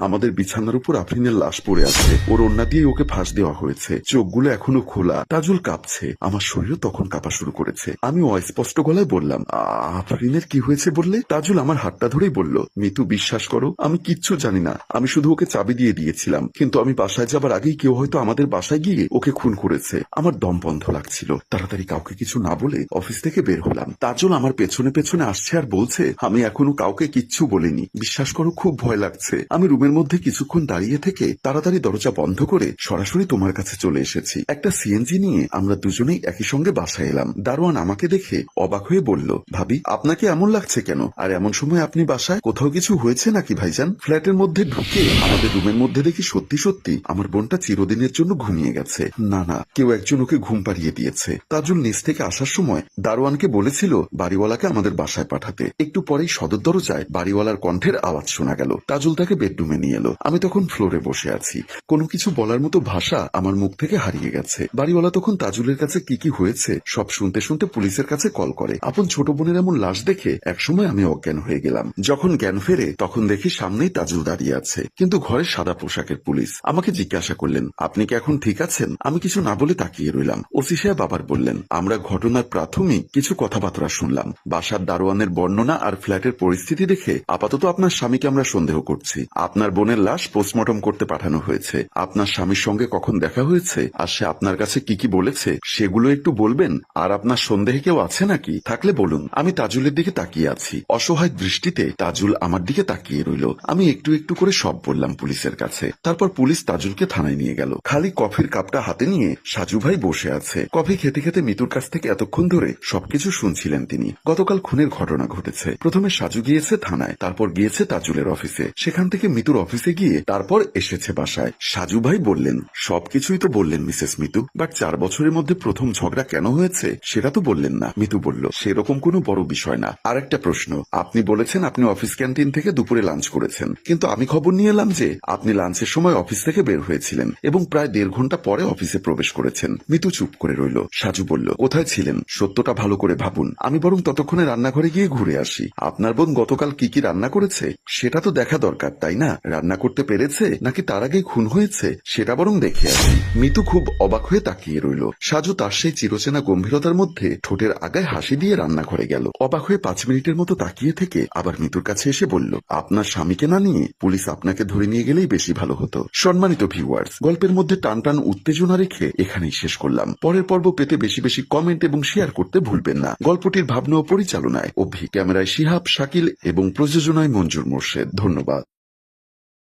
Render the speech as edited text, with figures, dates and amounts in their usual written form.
আমাদের বিছানার উপর আফরিনের লাশ পড়ে আছে, ওর ওড়না দিয়ে ওকে ফাঁস দেওয়া হয়েছে, চোখগুলো এখনো খোলা। তাজুল কাঁপছে, আমার শরীরও তখন কাঁপা শুরু করেছে। আমি অস্পষ্ট গলায় বললাম, আফরিনের কি হয়েছে বললে? তাজুল আমার হাতটা ধরেই বলল, মিতু বিশ্বাস করো আমি কিচ্ছু জানি না, আমি শুধু ওকে চাবি দিয়ে দিয়েছিলাম, কিন্তু আমি বাসায় যাবার আগেই কেউ হয়তো আমাদের বাসায় গিয়ে ওকে খুন করেছে। আমার দম বন্ধ লাগছিল, তাড়াতাড়ি কাউকে কিছু না বলে অফিস থেকে বের হলাম। তাজুল আমার পেছনে পেছনে আসছে আর বলছে, আমি এখনো কাউকে কিচ্ছু বলিনি, বিশ্বাস করো খুব ভয় লাগছে। আমি রুমের মধ্যে কিছুক্ষণ দাঁড়িয়ে থেকে তাড়াতাড়ি দরজা বন্ধ করে সরাসরি তোমার কাছে চলে এসেছি। একটা সিএনজি নিয়ে আমরা দুজনেই একই সঙ্গে বাসায় এলাম। দারোয়ান আমাকে দেখে অবাক হয়ে বলল, ভাবি আপনাকে এমন লাগছে কেন? আর এমন সময় আপনি বাসায়? কোথাও কিছু হয়েছে নাকি ভাইজান? ফ্ল্যাটের মধ্যে ঢুকে আমাদের রুমের মধ্যে দেখি সত্যি সত্যি আমার বোনটা চিরদিনের জন্য ঘুমিয়ে গেছে। না না, কেউ একজন ওকে ঘুম পাড়িয়ে দিয়েছে। তাজুল নিচ থেকে আসার সময় দারোয়ানকে বলেছিল বাড়িওয়ালাকে আমাদের বাসায় পাঠাতে। একটু পরেই সদর দরজায় বাড়িওয়ালার কণ্ঠের আওয়াজ শোনা গেল। তাজুল তাকে বেডরুমে নিয়ে এলো। আমি তখন ফ্লোরে বসে আছি, কোনো কিছু বলার মতো ভাষা আমার মুখ থেকে হারিয়ে গেছে। বাড়িওয়ালা তখন তাজুলের কাছে কি কি হয়েছে সব শুনতে শুনতে পুলিশের কাছে কল করে। আপন ছোট বোনের এমন লাশ দেখে একসময় আমি অজ্ঞান হয়ে গেলাম। যখন জ্ঞান ফেরে তখন দেখি সামনেই তাজুল দাঁড়িয়ে আছে, কিন্তু ঘরে সাদা পোশাকের পুলিশ। আমাকে জিজ্ঞাসা করলেন, আপনি কি এখন ঠিক আছেন? আমি কিছু না বলে তাকিয়ে রইলাম। ওসি সাহেব আবার বললেন, আমরা ঘটনার প্রাথমিক কিছু কথাবার্তা শুনলাম। বাসার দারোয়ানের বর্ণনা আর ফ্ল্যাটের পরিস্থিতি দেখে আপাতত আপনার স্বামীকে আমরা সন্দেহ করছি। আপনার বোনের লাশ পোস্টমর্টম করতে পাঠানো হয়েছে। আপনার স্বামীর সঙ্গে কখন দেখা হয়েছে আর সে আপনার কাছে কি কি বলেছে সেগুলো একটু বলবেন। আর আপনার সন্দেহে কেউ আছে নাকি? থাকলে বলুন। আমি তাজুলের দিকে তাকিয়ে আছি। অসহায় দৃষ্টিতে তাজুল আমার দিকে তাকিয়ে রইল। আমি একটু একটু করে সব বললাম পুলিশের কাছে। তারপর পুলিশ তাজুলকে থানায় নিয়ে গেল। খালি কফির কাপটা হাতে নিয়ে সাজু ভাই বসে আছে। কফি খেতে খেতে মিতুর কাছ থেকে এতক্ষণ ধরে সবকিছু শুনছিলেন তিনি। গতকাল খুনের ঘটনা ঘটেছে। প্রথমে সাজু গিয়েছে থানায়, তারপর গিয়েছে তাজুলের অফিসে, সেখান থেকে মিতুর অফিসে গিয়ে তারপর এসেছে বাসায়। সাজু ভাই বললেন, সবকিছুই তো বললেন মিসেস মিতু, বাট 4 বছরের মধ্যে প্রথম ঝগড়া কেন হয়েছে সেটা তো বললেন না। মিতু বলল, সেরকম কোনো বড় বিষয় না। আর একটা প্রশ্ন, আপনি বলেছেন আপনি অফিস ক্যান্টিন থেকে দুপুরে লাঞ্চ করেছেন, কিন্তু আমি খবর নিয়ে এলাম যে আপনি লাঞ্চের সময় অফিস থেকে বের হয়েছিলেন এবং প্রায় 1.5 ঘন্টা পরে অফিসে প্রবেশ করেছেন। মিতু চুপ করে রইল। সাজু বলল, কোথায় ছিলেন? সত্যটা ভালো করে ভাবুন। আমি বরং ততক্ষণে রান্নাঘরে গিয়ে ঘুরে আসি। আপনার বোন গতকাল কি কি রান্না করেছে সেটা তো দেখা দরকার, তাই না? রান্না করতে পেরেছে নাকি তার আগে খুন হয়েছে সেটা বরং দেখে আসি। মিতু খুব অবাক হয়ে তাকিয়ে রইল। সাজু তার সেই চিরচেনা গম্ভীরতার মধ্যে ঠোঁটের আগায় হাসি দিয়ে রান্নাঘরে গেল। অবাক হয়ে 5 মিনিটের মতো তাকিয়ে থেকে আবার মিতুর কাছে এসে বলল, আপনার স্বামীকে না নিয়ে পুলিশ আপনাকে ধরে নিয়ে গেলেই বেশি ভালো হতো। সম্মানিত ভিউয়ার্স, গল্পের মধ্যে টান টান উত্তেজনা রেখে এখানেই শেষ করলাম। পরের পর্ব পেতে বেশি বেশি কমেন্ট এবং শেয়ার করতে ভুলবেন না। গল্পটির ভাবনা ও পরিচালনায় অভি, ক্যামেরায় শিহাব, শাকিল এবং প্রযোজনায় মঞ্জুর মোর্শেদ। ধন্যবাদ।